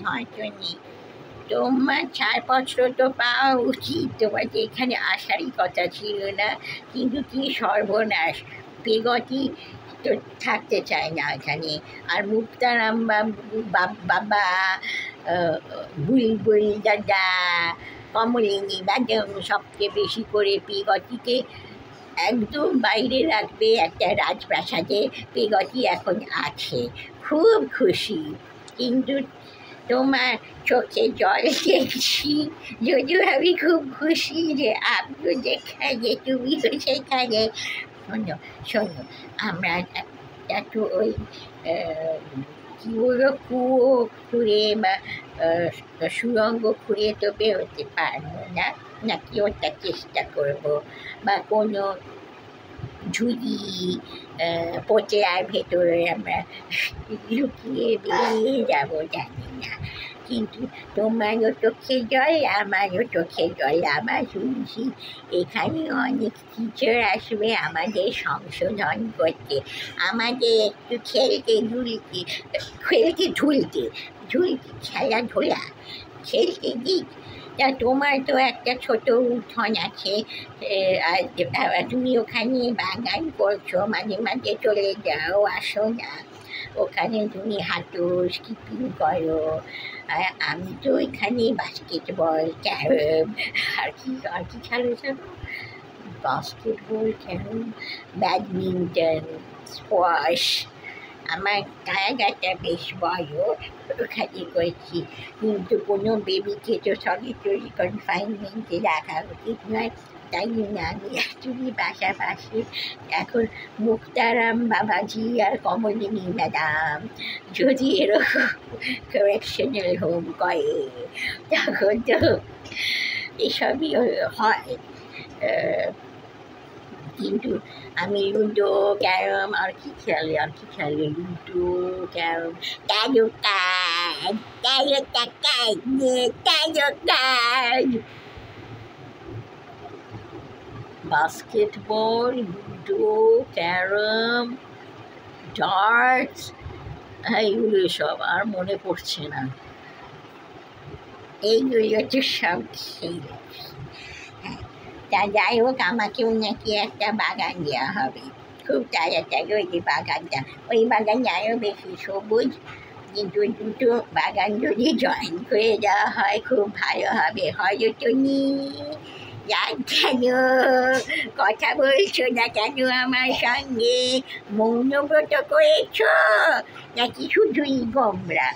হয়তো নেই। তোমার ছাড়পত্র তো পাওয়া উচিত, তোমার যে এখানে আসারই কথা ছিল না, কিন্তু কি সর্বনাশ, বেগতি তো থাকতে চায় না এখানে। আর মুক্তারাম বাবা, বুলবুল দাদা, কমলিনী ম্যাডাম সবচেয়ে বেশি করে পেগতিকে একদম বাইরে রাখবে একটা রাজপ্রাসাদে। পেগতি এখন আছে, খুব খুশি। কিন্তু তোমার চোখে জল দেখছি, যদিও আমি খুব খুশি যে আমিও যেখানে তুমিও সেখানে। শোনো শোনো, আমরা একটু ওই কী বলবো, কুয়ো খুঁড়ে বা সুড়ঙ্গ খুঁড়ে তো বেরোতে পারবো না, নাকি ওটা চেষ্টা করবো, বা কোনো ঝুড়ি পোচেরার ভেতরে আমরা লুকিয়ে বেরিয়ে যাবো, জানি না। কিন্তু তোমারও চোখে জল, আমারও চোখে জল। আমার শুনছি এখানে অনেক টিচার আসবে আমাদের সংশোধন করতে, আমাদের একটু খেলতে ঝুলতে খেলাধুলা খেলতে দিক। তা তোমার তো একটা ছোট উঠোন আছে, আর তুমি ওখানে বাগান করছো, মাঝে মাঝে চলে যাও, আসো না, ওখানে তুমি হাঁটো, স্কিপিং করো। আর আমি তো এখানে বাস্কেটবল, ক্যারম, আর কি খেলো জানো, বাস্কেটবল, ক্যারম, ব্যাডমিন্টন, স্কোয়াশ, আমার জায়গাটা বেশ বড়, ওখানে করছি। কিন্তু কোনো বেবিকে তো সলিটারি কনফাইনমেন্টে রাখা উচিত নয়, তাই জন্য আমি অ্যাকচুয়ালি পাশাপাশি এখন মুক্তারাম বাবাজি আর কমলিনী ম্যাডাম যদি এরকম কারেকশনাল হোম করে, তখন তো এসবই হয়। কিন্তু আমি লুডো, ক্যারম, আর কি খেলি ludo, carrom, basketball, ludo, carrom, darts, এইগুলো সব আর মনে পড়ছে না, এইগুলো তো সব খেলে। তা যাই হোক, আমাকেও নাকি একটা বাগান দেওয়া হবে খুব তাড়াতাড়ি। ওই যে বাগানটা, ওই বাগানে আরও বেশি সবুজ, কিন্তু দুটো বাগান যদি জয়েন করে দেওয়া হয় খুব ভালো হবে। হয়তো নি কেন কথা বলছো না কেন আমার সঙ্গে, মৌনব্রত করেছ নাকি শুধুই গোমরা?